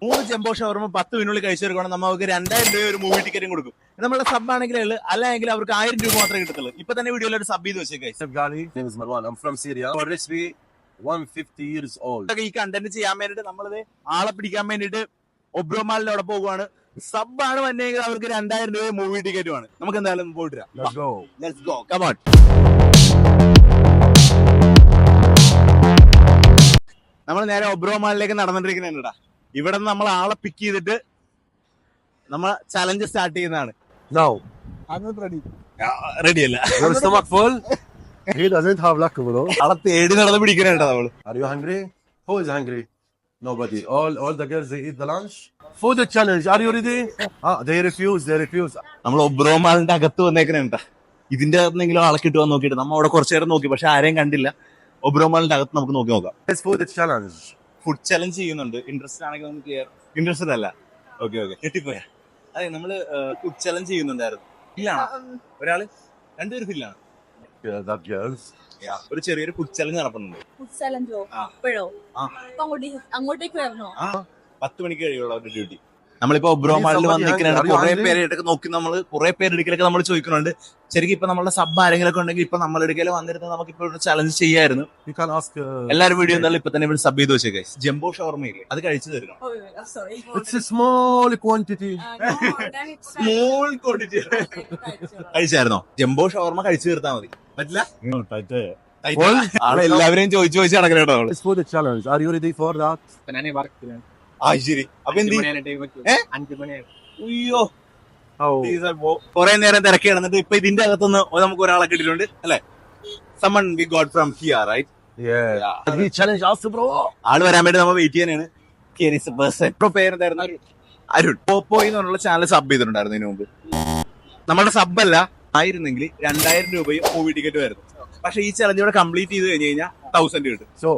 3 jumbo ഷവർമ 10 മിനിറ്റിനുള്ളിൽ കഴിച്ചു തീർക്കണം. നമുക്ക് 2000 രൂപ ഒരു മൂവി ടിക്കറ്റും കൊടുക്കും. നമ്മുടെ സബ് ആണെങ്കിലേ ഉള്ളൂ, അല്ലെങ്കിൽ അവർക്ക് 1000 രൂപ മാത്രമേ കിട്ടത്തുള്ളൂ. ഇപ്പൊ തന്നെ വീഡിയോയിൽ ഒരു സബ് ചെയ്ത് വെച്ചേക്കായി. Ghani, name is Marwan. I'm from Syria. I'm already 150 years old. ഈ കണ്ടന്റ് ചെയ്യാൻ വേണ്ടിട്ട് നമ്മളിത് ആളെ പിടിക്കാൻ വേണ്ടിട്ട് ഒബ്രോമാലിന്റെ അവിടെ പോകുവാണ്. സബ് ആണ് വന്നെങ്കിൽ അവർക്ക് 2000 രൂപ മൂവി ടിക്കറ്റുമാണ്. നമുക്ക് എന്തായാലും പോയിട്ട് Let's go. Let's go, come on. നമ്മൾ നേരെ ഒബ്രോമാലിലേക്ക് നടന്നിട്ടിരിക്കുന്നുണ്ടാ. ഇവിടെ നിന്ന് നമ്മൾ ആളെ പിക്ക് ചെയ്തിട്ട് നമ്മൾ ചലഞ്ച് സ്റ്റാർട്ട് ചെയ്യുന്നതാണ്. Now, റെഡി അല്ല, your stomach full? He doesn't have luck, bro. ആളെ തേടി നടന്ന് പിടിക്കണേട്ടാ നമ്മള്. Are you hungry? Who is hungry? Nobody. All the girls, they eat the lunch. Food challenge. Are you ready? They refuse. നമ്മൾ ഒബ്രോമാലിന്റെ അകത്ത് വന്നേക്കണേട്ടാ. ഇതിന്റെ അകത്തെങ്കിലും ആളെ കിട്ടുവാൻ നോക്കിയിട്ട് നമ്മ അവിടെ കുറച്ചു നേരം നോക്കി, പക്ഷെ ആരെയും കണ്ടില്ല. ഒബ്രോമാലിന്റെ അകത്ത് നമുക്ക് നോക്കി നോക്കാം. It's food challenge. Food challenge ചെയ്യുന്നുണ്ട്. ഇൻട്രസ്റ്റഡ് ആണെങ്കിൽ നമുക്ക് ഇൻട്രസ്റ്റഡ് അല്ല. ഓക്കെ ഞെട്ടിപ്പോയാ. അതെ, നമ്മള് ഫുഡ് ചലഞ്ച് ചെയ്യുന്നുണ്ടായിരുന്നു. ഫില്ലാണ് ഒരാള്, രണ്ടുപേര് ഫില്ലാണ്. Yeah, that girls. ഒരു ചെറിയൊരു ഫുഡ് ചലഞ്ച് നടക്കുന്നുണ്ട്. ഫുഡ് ചലഞ്ചോ? ഇപ്പോഴോ? അങ്ങോട്ടേക്ക് വരണോ? 10 മണിക്ക് കഴിയുള്ള ഒരു ഡ്യൂട്ടി. നമ്മളിപ്പോ ഒബ്രോമാളിൽ വന്നിരിക്കുന്നുണ്ട്. കുറെ പേര് നോക്കി, നമ്മള് കുറെ പേരെടുക്കലൊക്കെ നമ്മൾ ചോദിക്കുന്നുണ്ട്. ശരിക്കും ഇപ്പൊ നമ്മുടെ സബ് ആരെങ്കിലും ഒക്കെ ഉണ്ടെങ്കിൽ ഇപ്പൊ നമ്മൾ എടുക്കല് വന്നിരുന്ന നമുക്ക് ഇപ്പൊ ചലഞ്ച് ചെയ്യായിരുന്നു. You can ask. എല്ലാവരും വീഡിയോ എന്തായാലും ഇപ്പൊ തന്നെ ഇവിടെ സബ് ചെയ്ത് വെച്ചേക്കെ. ജംബോ ഷവർമയില്ലേ, അത് കഴിച്ചു തരണം. It's a small quantity. Small quantity കഴിച്ചായിരുന്നോ? ജംബോ ഷവർമ കഴിച്ചു തീർത്താ മതി. പറ്റില്ല, ആളെ എല്ലാവരെയും ചോദിച്ചു നടക്കണ കേട്ടോ. It's food challenge. Are you ready for that? ശരി. അപ്പൊ എന്ത് അയ്യോ, Oh. കുറെ നേരം തിരക്കി കിടന്നിട്ട് ഇപ്പൊ ഇതിന്റെ അകത്തുനിന്ന് നമുക്ക് ഒരാളെ കിട്ടിയിട്ടുണ്ട് അല്ലെ. someone we got from here, right? Yeah. We challenge also, bro. ആള് വരാൻ വേണ്ടി നമ്മൾ വെയിറ്റ് ചെയ്യാനാണ്. പേരെന്തായിരുന്നു? അരുൺ. പോപ്പോയി എന്നുള്ള ചാനൽ സബ് ചെയ്തിട്ടുണ്ടായിരുന്നു ഇതിനു മുമ്പ്. നമ്മുടെ സബ് അല്ല ആയിരുന്നെങ്കിൽ 2000 രൂപയും മൂവി ടിക്കറ്റ് വരുന്നു. പക്ഷെ ഈ ചലഞ്ച് ഇവിടെ കംപ്ലീറ്റ് ചെയ്ത് കഴിഞ്ഞ് കഴിഞ്ഞാൽ 1000 കിട്ടും. So,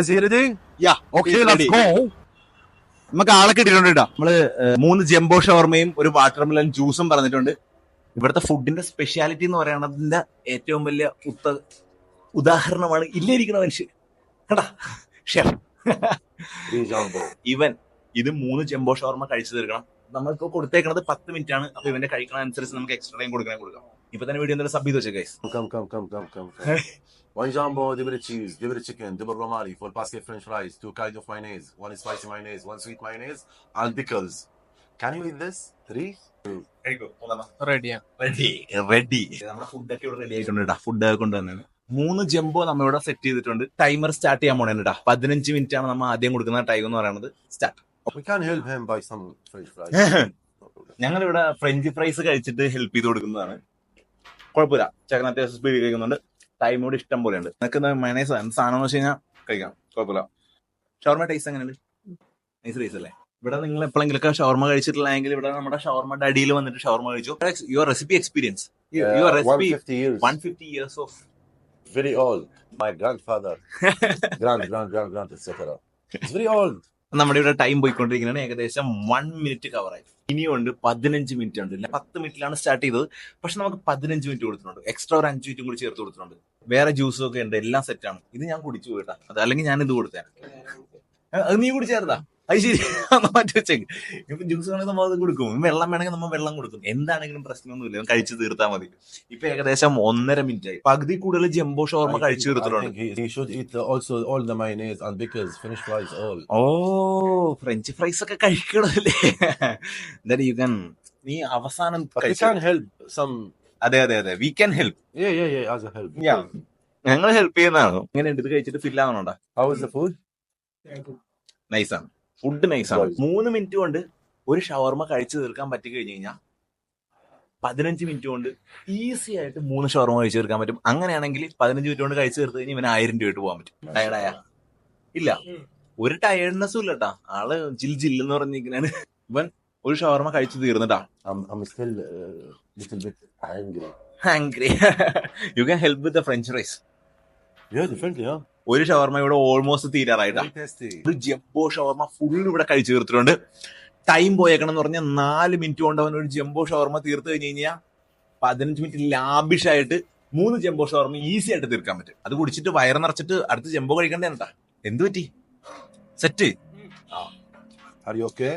is he ready? Okay, let's go. നമുക്ക് ആളെ കിട്ടിയിട്ടുണ്ട് കേട്ടോ. നമ്മള് 3 ജംബോ ഷവർമയും ഒരു വാട്ടർമെലൺ ജ്യൂസും പറഞ്ഞിട്ടുണ്ട്. ഇവിടുത്തെ ഫുഡിന്റെ സ്പെഷ്യാലിറ്റി എന്ന് പറയുന്നതിന്റെ ഏറ്റവും വലിയ ഉദാഹരണമാണ് ഇല്ലിരിക്കുന്ന മനുഷ്യൻ കേട്ടാ, ഷെഫ്. ഇവൻ ഇത് 3 ജംബോ ഷവർമ കഴിച്ചു തീർക്കണം. നമ്മൾക്ക് കൊടുത്തേക്കണത് 10 മിനിറ്റ് ആണ്. അപ്പൊ ഇവന്റെ കഴിക്കണ അനുസരിച്ച് നമുക്ക് എക്സ്ട്രാ ടൈം കൊടുക്കാം. ഇപ്പൊ തന്നെ വീഡിയോ എന്തായാലും സബ് ചെയ്ത് വെച്ചേ guys. Come. One jumbo, double cheese, double chicken, double romali, full basket French fries, 2 kinds of mayonnaise, 1 spicy mayonnaise, 1 sweet mayonnaise, and pickles. Can you eat this? 3? Ready. നമ്മുടെ ഫുഡൊക്കെ ഇവിടെ ready ആയിട്ടുണ്ട് കേട്ടോ. Food കൊണ്ടുവന്നാണ് 3 jumbo നമ്മ ഇവിടെ set ചെയ്തിട്ടുണ്ട്. Timer start ചെയ്യാൻ പോണേ കേട്ടോ. 15 മിനിറ്റ് ആണ് നമ്മൾ ആദ്യം കൊടുക്കുന്ന ടൈം എന്ന് പറയുന്നത്. Start. We can help him buy some French fries. ഞങ്ങൾ ഇവിടെ ഫ്രഞ്ച് ഫ്രൈസ് കഴിച്ചിട്ട് ഹെൽപ്പ് ചെയ്ത് കൊടുക്കുന്നതാണ്. കുഴപ്പമില്ല, ചേട്ടൻ അത്യാവശ്യം സ്പീഡ് കഴിക്കുന്നുണ്ട്. ടൈം കൂടി ഇഷ്ടം പോലെ ഉണ്ട്. നിനക്ക് മയണൈസ് സാധനം എന്ന് വെച്ച് കഴിഞ്ഞാൽ കഴിക്കാം, കുഴപ്പമില്ല. ഷവർമ ടേസ്റ്റ് എങ്ങനെയുണ്ട്? നൈസ് ടേസ്റ്റ് അല്ലേ? ഇവിടെ നിങ്ങൾ എപ്പോഴെങ്കിലൊക്കെ ഷവർമ കഴിച്ചിട്ടില്ലെങ്കിൽ ഇവിടെ നമ്മുടെ ഷവർമയുടെ അടിയിൽ വന്നിട്ട് ഷവർമ കഴിച്ചു. Your recipe experience, your recipe 150 years of very old. My grandfather, grand, etc. It's very old. നമ്മുടെ ഇവിടെ ടൈം പോയിക്കൊണ്ടിരിക്കുന്നതാണ്. ഏകദേശം 1 മിനിറ്റ് കവറായി. ഇനിയുണ്ട് 15 മിനിറ്റ് ഉണ്ട്. 10 മിനിറ്റിലാണ് സ്റ്റാർട്ട് ചെയ്തത്, പക്ഷെ നമുക്ക് 15 മിനിറ്റ് കൊടുത്തിട്ടുണ്ട്. എക്സ്ട്രാ ഒരു 5 മിനിറ്റും കൂടി ചേർത്ത് കൊടുത്തിട്ടുണ്ട്. വേറെ ജ്യൂസും ഒക്കെ ഉണ്ട്, എല്ലാം സെറ്റാണ്. ഇത് ഞാൻ കുടിച്ചു പോയിട്ടാ, അത് അല്ലെങ്കിൽ ഞാൻ ഇത് കൊടുത്തേ. അത് നീ കുടിച്ചേർത്താ? അത് ശരി, മാറ്റി വെച്ചേക്ക്. ഇപ്പൊ ജ്യൂസ് വേണമെങ്കിൽ നമ്മൾ അത് കൊടുക്കും, വെള്ളം വേണമെങ്കിൽ നമ്മൾ വെള്ളം കൊടുക്കും. എന്താണെങ്കിലും പ്രശ്നമൊന്നുമില്ല, കഴിച്ചു തീർത്താൽ മതി. ഇപ്പൊ ഏകദേശം 1.5 മിനിറ്റ് ആയി. പകുതി കൂടുതൽ ജംബോ ഷവർമ കഴിച്ചു തീർത്തിട്ടുണ്ട്. He should eat also all the mayonnaise and pickles, French fries, all. French fries ഒക്കെ കഴിക്കണല്ലേ? നീ അവസാനം we can help some. അതെ, we can help. Yeah, as a help. ഞങ്ങൾ ഹെൽപ്പ് ചെയ്യുന്നതാണ്. ഇങ്ങനെ ഇത് കഴിച്ചിട്ട് ഫിൽ ആവണോണ്ടാ. How is the food? നൈസാണ്, ഫുഡ് നൈസാണ്. 3 മിനിറ്റ് കൊണ്ട് ഒരു ഷവർമ കഴിച്ചു തീർക്കാൻ പറ്റി കഴിഞ്ഞു കഴിഞ്ഞാൽ 15 മിനിറ്റ് കൊണ്ട് ഈസി ആയിട്ട് 3 ഷവർമ കഴിച്ചു തീർക്കാൻ പറ്റും. അങ്ങനെയാണെങ്കിൽ 15 മിനിറ്റ് കൊണ്ട് കഴിച്ചു തീർത്ത് കഴിഞ്ഞാൽ ഇവന് 1000 രൂപ പോകാൻ പറ്റും. ടയർഡായ ഇല്ല, ഒരു ടയർഡ്നെസ്സും ഇല്ല കേട്ടാ. ആള് ജില്ലെന്ന് പറഞ്ഞിരിക്കുന്നതാണ്. ഇവൻ ഒരു ഷവർമ കഴിച്ചു തീർന്നിട്ടാ. I'm still little bit hungry. You can help with the French fries. Yeah, definitely, yeah. ഒരു ഷവർമ ഇവിടെ ഓൾമോസ്റ്റ് തീരാറായിട്ടാ. ഒരു ജംബോ ഷവർമ ഫുൾ ഇവിടെ കഴിച്ചു തീർത്തിട്ടുണ്ട്. ടൈം പോയേക്കണം എന്ന് പറഞ്ഞാൽ 4 മിനിറ്റ് കൊണ്ട് അവൻ ഒരു ജംബോ ഷവർമ തീർത്ത് കഴിഞ്ഞ് കഴിഞ്ഞാൽ 15 മിനിറ്റ് ലാബിഷായിട്ട് 3 ജംബോ ഷവർമ ഈസി ആയിട്ട് തീർക്കാൻ പറ്റും. അത് കുടിച്ചിട്ട് വയറ് നിറച്ചിട്ട് അടുത്ത ജംബോ കഴിക്കണ്ടേ കേട്ടാ. എന്ത് പറ്റി? സെറ്റ്. Are you okay?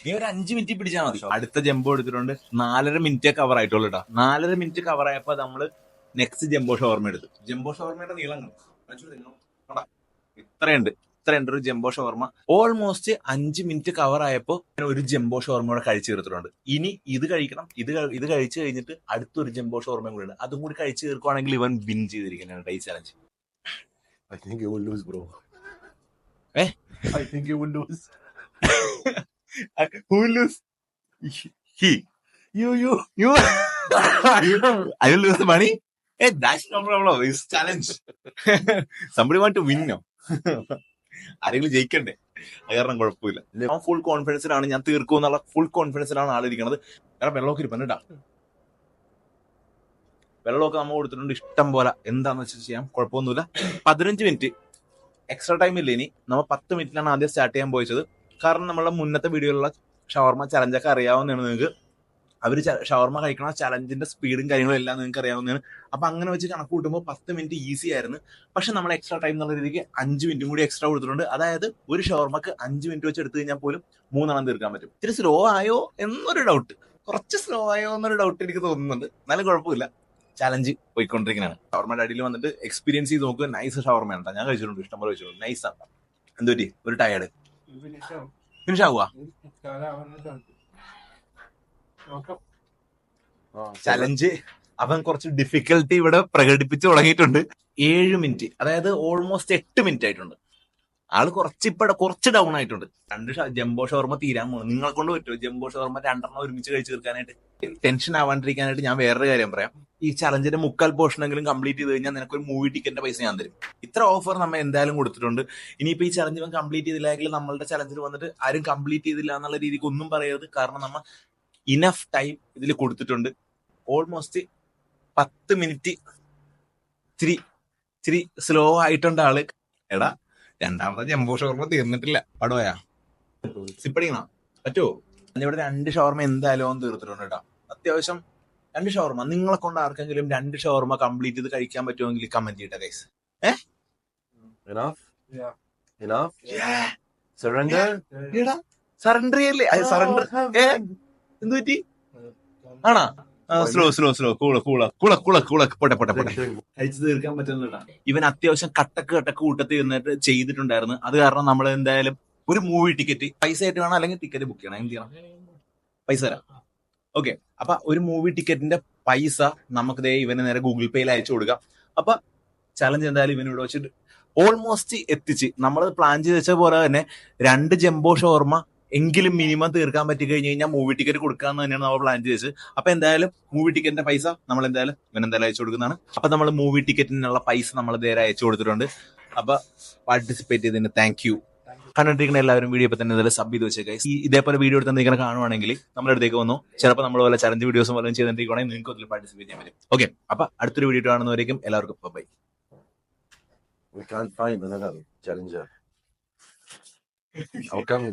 നീ ഒരു 5 മിനിറ്റ് പിടിച്ചാൽ മതി. അടുത്ത ജംബോ എടുത്തിട്ടുണ്ട്. 4.5 മിനിറ്റ് കവർ ആയിട്ടുള്ളൂ കേട്ടോ. 4.5 മിനിറ്റ് കവർ ആയപ്പോ നമ്മള് നെക്സ്റ്റ് ജംബോ ഷവർമ എടുത്തു. ജംബോ ഷവർമയുടെ നീളം ഇത്രയുണ്ട് ഒരു ജംബോ ഷവർമ. ഓൾമോസ്റ്റ് 5 മിനിറ്റ് കവർ ആയപ്പോ ഒരു ജംബോ ഷവർമ കൂടെ കഴിച്ചു തീർത്തിട്ടുണ്ട്. ഇനി ഇത് കഴിക്കണം. ഇത് കഴിച്ചു കഴിഞ്ഞിട്ട് അടുത്തൊരു ജംബോ ഷവർമ കൂടെ ഉണ്ട്. അതും കൂടി കഴിച്ചു തീർക്കുവാണെങ്കിൽ ഇവൻ വിൻ ചെയ്തിരിക്കുന്നതാണ് ഈ challenge. I think you will lose, bro. Eh? I think you will lose. Who will lose? He. You. I will lose the money? Hey, that's no problem. It's challenge. Somebody want to win now. ആരെങ്കിലും ജയിക്കണ്ടേ? അത് കാരണം കുഴപ്പമില്ല. ഞാൻ full കോൺഫിഡൻസിലാണ് ഞാൻ തീർക്കും എന്നുള്ള full കോൺഫിഡൻസിലാണ് ആളിരിക്കുന്നത്. കാരണം വെള്ളമൊക്കെ ഇരിപ്പണ്ടാ. വെള്ളമൊക്കെ നമ്മൾ കൊടുത്തിട്ടുണ്ട് ഇഷ്ടം പോലെ. എന്താന്ന് വെച്ചാൽ ചെയ്യാം, കുഴപ്പമൊന്നുമില്ല. 15 മിനിറ്റ് എക്സ്ട്രാ ടൈം ഇല്ല. ഇനി നമ്മൾ 10 മിനിറ്റിലാണ് ആദ്യം സ്റ്റാർട്ട് ചെയ്യാൻ പോയിച്ചത്. കാരണം നമ്മളുടെ മുന്നത്തെ വീഡിയോയിലുള്ള ഷവർമ ചലഞ്ചൊക്കെ അറിയാവുന്നതാണ് നിങ്ങൾക്ക്. അവർ ഷവർമ കഴിക്കണ ചലഞ്ചിന്റെ സ്പീഡും കാര്യങ്ങളും എല്ലാം നിങ്ങൾക്ക് അറിയാവുന്നതാണ്. അപ്പൊ അങ്ങനെ വെച്ച് കണക്ക് കൂട്ടുമ്പോൾ 10 മിനിറ്റ് ഈസി ആയിരുന്നു. പക്ഷെ നമ്മൾ എക്സ്ട്രാ ടൈം എന്നുള്ള രീതിക്ക് 5 മിനിറ്റും കൂടി എക്സ്ട്രാ കൊടുത്തിട്ടുണ്ട്. അതായത് ഒരു ഷവർമക്ക് 5 മിനിറ്റ് വെച്ച് എടുത്തു കഴിഞ്ഞാൽ പോലും 3 തീർക്കാൻ പറ്റും. ഇത്തിരി സ്ലോ ആയോ എന്നൊരു ഡൗട്ട്, കുറച്ച് സ്ലോ ആയോ എന്നൊരു ഡൗട്ട് എനിക്ക് തോന്നുന്നുണ്ട്. എന്നാലും കുഴപ്പമില്ല, ചലഞ്ച് പോയിക്കൊണ്ടിരിക്കുന്നതാണ്. ഷവർമയുടെ അടിയിൽ വന്നിട്ട് എക്സ്പീരിയൻസ് ചെയ്ത് നോക്കുക. നൈസ് ഷവർമയാണ്. ഞാൻ കഴിച്ചിട്ടുണ്ട്, ഇഷ്ടംപോലെ കഴിച്ചിട്ടുണ്ട്. നൈസാണ്. എന്തുപറ്റി ഒരു ടയർഡ് ഫിനിഷ് ആവുക. ചലഞ്ച് അവൻ കുറച്ച് ഡിഫിക്കൽട്ടി ഇവിടെ പ്രകടിപ്പിച്ചു തുടങ്ങിയിട്ടുണ്ട്. 7 മിനിറ്റ്, അതായത് ഓൾമോസ്റ്റ് 8 മിനിറ്റ് ആയിട്ടുണ്ട്. ആള് കുറച്ച് ഡൗൺ ആയിട്ടുണ്ട്. 2 ജംബോ ഷവർമ തീരാൻ പോകുന്നു. നിങ്ങളെ കൊണ്ട് പറ്റുമോ ജംബോ ഷവർമ 2 ഒരുമിച്ച് കഴിച്ചു തീർക്കാനായിട്ട്? ടെൻഷൻ ആവാണ്ടിരിക്കാനായിട്ട് ഞാൻ വേറൊരു കാര്യം പറയാം. ഈ ചലഞ്ചിന്റെ 3/4 പോർഷനെങ്കിലും കംപ്ലീറ്റ് ചെയ്ത് കഴിഞ്ഞാൽ നിനക്കൊരു മൂവി ടിക്കറ്റിന്റെ പൈസ ഞാൻ തരും. ഇത്ര ഓഫർ നമ്മൾ എന്തായാലും കൊടുത്തിട്ടുണ്ട്. ഇനിയിപ്പോ ഈ ചലഞ്ച് ഇവൻ കംപ്ലീറ്റ് ചെയ്തില്ലെങ്കിൽ നമ്മളുടെ ചലഞ്ചിൽ വന്നിട്ട് ആരും കംപ്ലീറ്റ് ചെയ്തില്ല എന്നുള്ള രീതിക്ക് ഒന്നും പറയരുത്. കാരണം നമ്മൾ ഇനഫ് ടൈം ഇതിൽ കൊടുത്തിട്ടുണ്ട്. ഓൾമോസ്റ്റ് 10 മിനിറ്റ് ഇച്ചിരി സ്ലോ ആയിട്ടുണ്ട് ആള്. എടാ, രണ്ടാമത്തെ ജംബോ ഷവർമ തീർന്നിട്ടില്ല. പടോയാ സിപ്പടിക്കണോ പറ്റുമോ? ഇവിടെ 2 ഷവർമ എന്തായാലും അവൻ തീർത്തിട്ടുണ്ട് കേട്ടോ. അത്യാവശ്യം 2 ഷവർമ. നിങ്ങളെ കൊണ്ട് ആർക്കെങ്കിലും 2 ഷവർമ കംപ്ലീറ്റ് ചെയ്ത് കഴിക്കാൻ പറ്റുമെങ്കിൽ കമന്റ് ചെയ്യട്ടെ ഗൈസ്. Enough? Surrender? എടാ സറണ്ടർ ചെയ്യല്ലേ? സറണ്ടർ എന്ത് പറ്റി? ആണാ? സ്ലോ പോട്ടെ കഴിച്ചു തീർക്കാൻ പറ്റുന്നില്ല. ഇവൻ അത്യാവശ്യം കട്ടക്ക് കൂട്ടത്തിൽ നിന്നിട്ട് ചെയ്തിട്ടുണ്ടായിരുന്നു. അത് കാരണം നമ്മൾ എന്തായാലും ഒരു മൂവി ടിക്കറ്റ് പൈസ ആയിട്ട് വേണം, അല്ലെങ്കിൽ ടിക്കറ്റ് ബുക്ക് ചെയ്യണം. എന്ത് ചെയ്യണം? പൈസ തരാം. ഓക്കെ, അപ്പൊ ഒരു മൂവി ടിക്കറ്റിന്റെ പൈസ നമുക്ക് ഇവന് നേരെ ഗൂഗിൾ പേയിൽ അയച്ചു കൊടുക്കാം. അപ്പൊ ചലഞ്ച് എന്തായാലും ഇവനിവിടെ വെച്ചിട്ട് ഓൾമോസ്റ്റ് എത്തിച്ച് നമ്മൾ പ്ലാൻ ചെയ്ത് വെച്ച പോലെ തന്നെ 2 ജംബോ ഷവർമ എങ്കിലും മിനിമം തീർക്കാൻ പറ്റി കഴിഞ്ഞ് കഴിഞ്ഞാൽ മൂവി ടിക്കറ്റ് കൊടുക്കാന്ന് തന്നെയാണ് നമ്മൾ പ്ലാൻ ചെയ്തത്. അപ്പൊ എന്തായാലും മൂവി ടിക്കറ്റിന്റെ പൈസ നമ്മൾ എന്തായാലും ഇവനെന്തായാലും അയച്ചു കൊടുക്കുന്നതാണ്. അപ്പൊ നമ്മൾ മൂവി ടിക്കറ്റിനുള്ള പൈസ നമ്മൾ നേരെ അയച്ചു കൊടുത്തിട്ടുണ്ട്. അപ്പൊ പാർട്ടിസിപ്പേറ്റ് ചെയ്തതിന് താങ്ക് യു. കണ്ടിരിക്കുന്ന എല്ലാവരും വീഡിയോ ഇപ്പൊ തന്നെ സബ് ചെയ്ത് വെച്ചേക്കാം. ഇതേപോലെ വീഡിയോ എടുത്ത് എന്തെങ്കിലും കാണുവാണെങ്കിൽ നമ്മുടെ അടുത്തേക്ക് വന്നു. ചിലപ്പോൾ നമ്മൾ പോലെ ചലഞ്ച് വീഡിയോസും വല്ലതും ചെയ്തിട്ടുണ്ടെങ്കിൽ നിങ്ങൾക്ക് അതിൽ പാർട്ടിസിപ്പേറ്റ് ചെയ്യാൻ പറ്റും. ഓക്കെ, അപ്പൊ അടുത്തൊരു വീഡിയോ കാണുന്നവരേക്കും എല്ലാവർക്കും by. We can't find another challenger. How come?